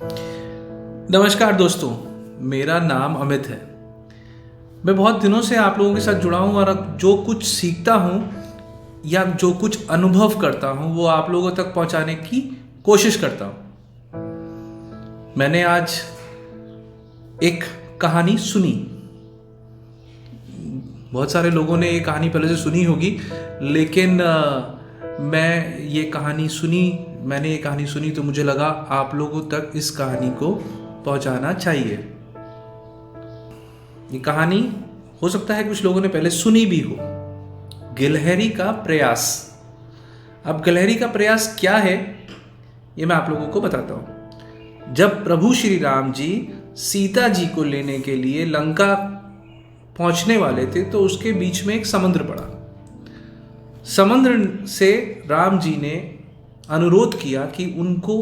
नमस्कार दोस्तों, मेरा नाम अमित है। मैं बहुत दिनों से आप लोगों के साथ जुड़ा हूँ और जो कुछ सीखता हूँ या जो कुछ अनुभव करता हूँ वो आप लोगों तक पहुँचाने की कोशिश करता हूँ। मैंने आज एक कहानी सुनी। बहुत सारे लोगों ने ये कहानी पहले से सुनी होगी, लेकिन मैंने ये कहानी सुनी तो मुझे लगा आप लोगों तक इस कहानी को पहुंचाना चाहिए। ये कहानी हो सकता है कुछ लोगों ने पहले सुनी भी हो। गिलहरी का प्रयास। अब गिलहरी का प्रयास क्या है ये मैं आप लोगों को बताता हूं। जब प्रभु श्री राम जी सीता जी को लेने के लिए लंका पहुंचने वाले थे तो उसके बीच में एक समुद्र पड़ा। समुद्र से राम जी ने अनुरोध किया कि उनको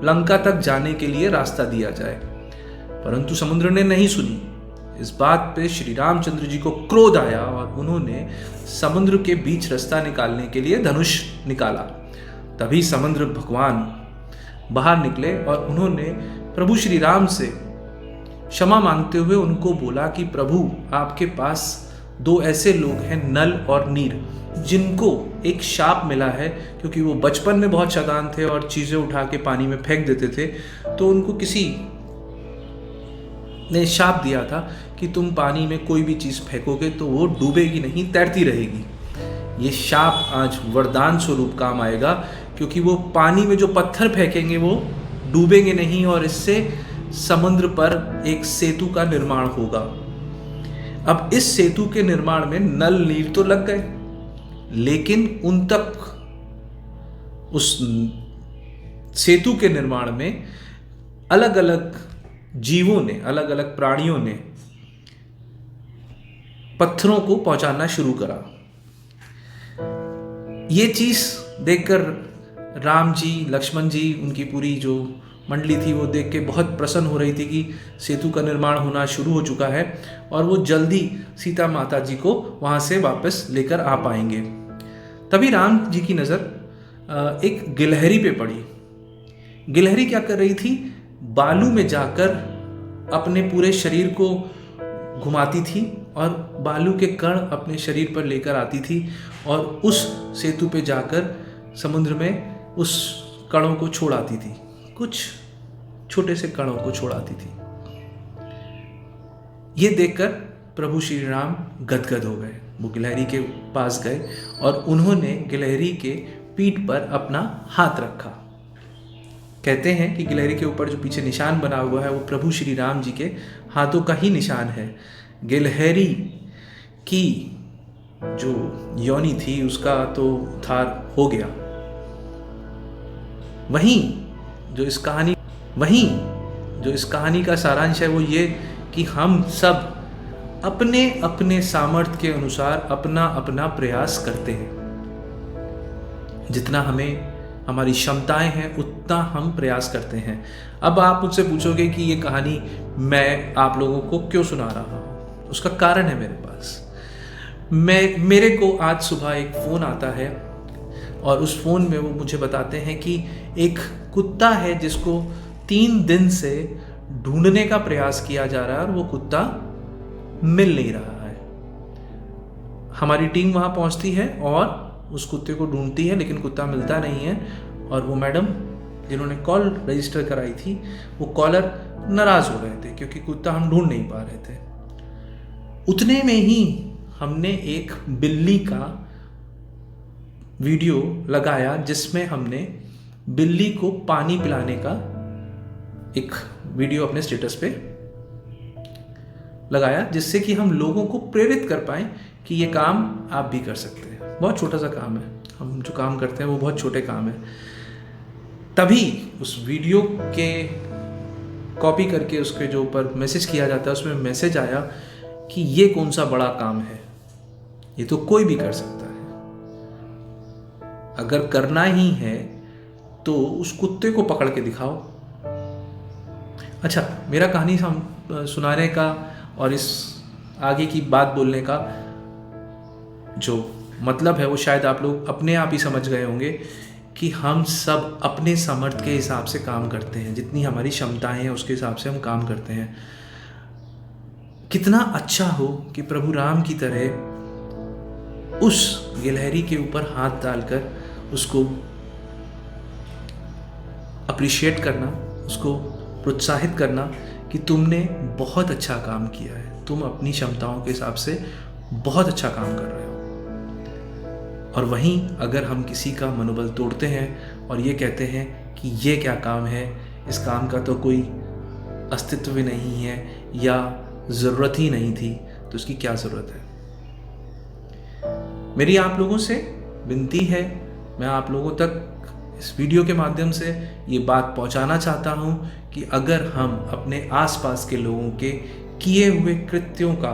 लंका तक जाने के लिए रास्ता दिया जाए, परंतु समुद्र ने नहीं सुनी। इस बात पे श्री रामचंद्र जी को क्रोध आया और उन्होंने समुद्र के बीच रास्ता निकालने के लिए धनुष निकाला। तभी समुद्र भगवान बाहर निकले और उन्होंने प्रभु श्री राम से क्षमा मांगते हुए उनको बोला कि प्रभु, आपके पास दो ऐसे लोग हैं, नल और नीर, जिनको एक शाप मिला है क्योंकि वो बचपन में बहुत शैतान थे और चीज़ें उठा के पानी में फेंक देते थे। तो उनको किसी ने शाप दिया था कि तुम पानी में कोई भी चीज़ फेंकोगे तो वो डूबेगी नहीं, तैरती रहेगी। ये शाप आज वरदान स्वरूप काम आएगा क्योंकि वो पानी में जो पत्थर फेंकेंगे वो डूबेंगे नहीं और इससे समुद्र पर एक सेतु का निर्माण होगा। अब इस सेतु के निर्माण में नल नीर तो लग गए, लेकिन उन तक उस सेतु के निर्माण में अलग अलग जीवों ने, अलग अलग प्राणियों ने पत्थरों को पहुंचाना शुरू करा। ये चीज देखकर राम जी, लक्ष्मण जी, उनकी पूरी जो मंडली थी वो देख के बहुत प्रसन्न हो रही थी कि सेतु का निर्माण होना शुरू हो चुका है और वो जल्दी सीता माता जी को वहाँ से वापस लेकर आ पाएंगे। तभी राम जी की नज़र एक गिलहरी पे पड़ी। गिलहरी क्या कर रही थी? बालू में जाकर अपने पूरे शरीर को घुमाती थी और बालू के कण अपने शरीर पर लेकर आती थी और उस सेतु पे जाकर समुद्र में उस कणों को छोड़ाती थी, कुछ छोटे से कणों को छोड़ाती थी। ये देखकर प्रभु श्री राम गदगद हो गए। वो गिलहरी के पास गए और उन्होंने गिलहरी के पीठ पर अपना हाथ रखा। कहते हैं कि गिलहरी के ऊपर जो पीछे निशान बना हुआ है वो प्रभु श्री राम जी के हाथों का ही निशान है। गिलहरी की जो योनि थी उसका तो उद्धार हो गया। वहीं जो इस कहानी का सारांश है वो ये कि हम सब अपने अपने सामर्थ्य के अनुसार अपना अपना प्रयास करते हैं। जितना हमारी क्षमताएं हैं उतना हम प्रयास करते हैं। अब आप मुझसे पूछोगे कि ये कहानी मैं आप लोगों को क्यों सुना रहा हूँ? उसका कारण है मेरे पास। मेरे को आज सुबह एक फ़ोन आता है और उस फ़ोन में वो मुझे बताते हैं कि एक कुत्ता है जिसको 3 दिन से ढूंढने का प्रयास किया जा रहा है और वो कुत्ता मिल नहीं रहा है। हमारी टीम वहाँ पहुँचती है और उस कुत्ते को ढूंढती है, लेकिन कुत्ता मिलता नहीं है। और वो मैडम जिन्होंने कॉल रजिस्टर कराई थी वो कॉलर नाराज़ हो रहे थे क्योंकि कुत्ता हम ढूंढ नहीं पा रहे थे। उतने में ही हमने एक बिल्ली का वीडियो लगाया जिसमें हमने बिल्ली को पानी पिलाने का एक वीडियो अपने स्टेटस पे लगाया, जिससे कि हम लोगों को प्रेरित कर पाएं कि ये काम आप भी कर सकते हैं। बहुत छोटा सा काम है, हम जो काम करते हैं वो बहुत छोटे काम है। तभी उस वीडियो के कॉपी करके उसके जो ऊपर मैसेज किया जाता है उसमें मैसेज आया कि ये कौन सा बड़ा काम है, ये तो कोई भी कर सकता है। अगर करना ही है तो उस कुत्ते को पकड़ के दिखाओ। अच्छा, मेरा कहानी सुनाने का और इस आगे की बात बोलने का जो मतलब है वो शायद आप लोग अपने आप ही समझ गए होंगे कि हम सब अपने सामर्थ्य के हिसाब से काम करते हैं, जितनी हमारी क्षमताएं हैं उसके हिसाब से हम काम करते हैं। कितना अच्छा हो कि प्रभु राम की तरह उस गिलहरी के ऊपर हाथ डालकर उसको अप्रिशिएट करना, उसको प्रोत्साहित करना कि तुमने बहुत अच्छा काम किया है, तुम अपनी क्षमताओं के हिसाब से बहुत अच्छा काम कर रहे हो। और वहीं अगर हम किसी का मनोबल तोड़ते हैं और ये कहते हैं कि ये क्या काम है, इस काम का तो कोई अस्तित्व भी नहीं है या ज़रूरत ही नहीं थी, तो इसकी क्या ज़रूरत है। मेरी आप लोगों से विनती है, मैं आप लोगों तक इस वीडियो के माध्यम से ये बात पहुंचाना चाहता हूं कि अगर हम अपने आसपास के लोगों के किए हुए कृत्यों का,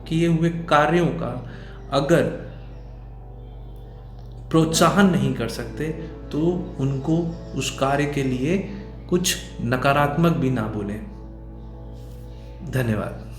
किए हुए कार्यों का अगर प्रोत्साहन नहीं कर सकते तो उनको उस कार्य के लिए कुछ नकारात्मक भी ना बोलें। धन्यवाद।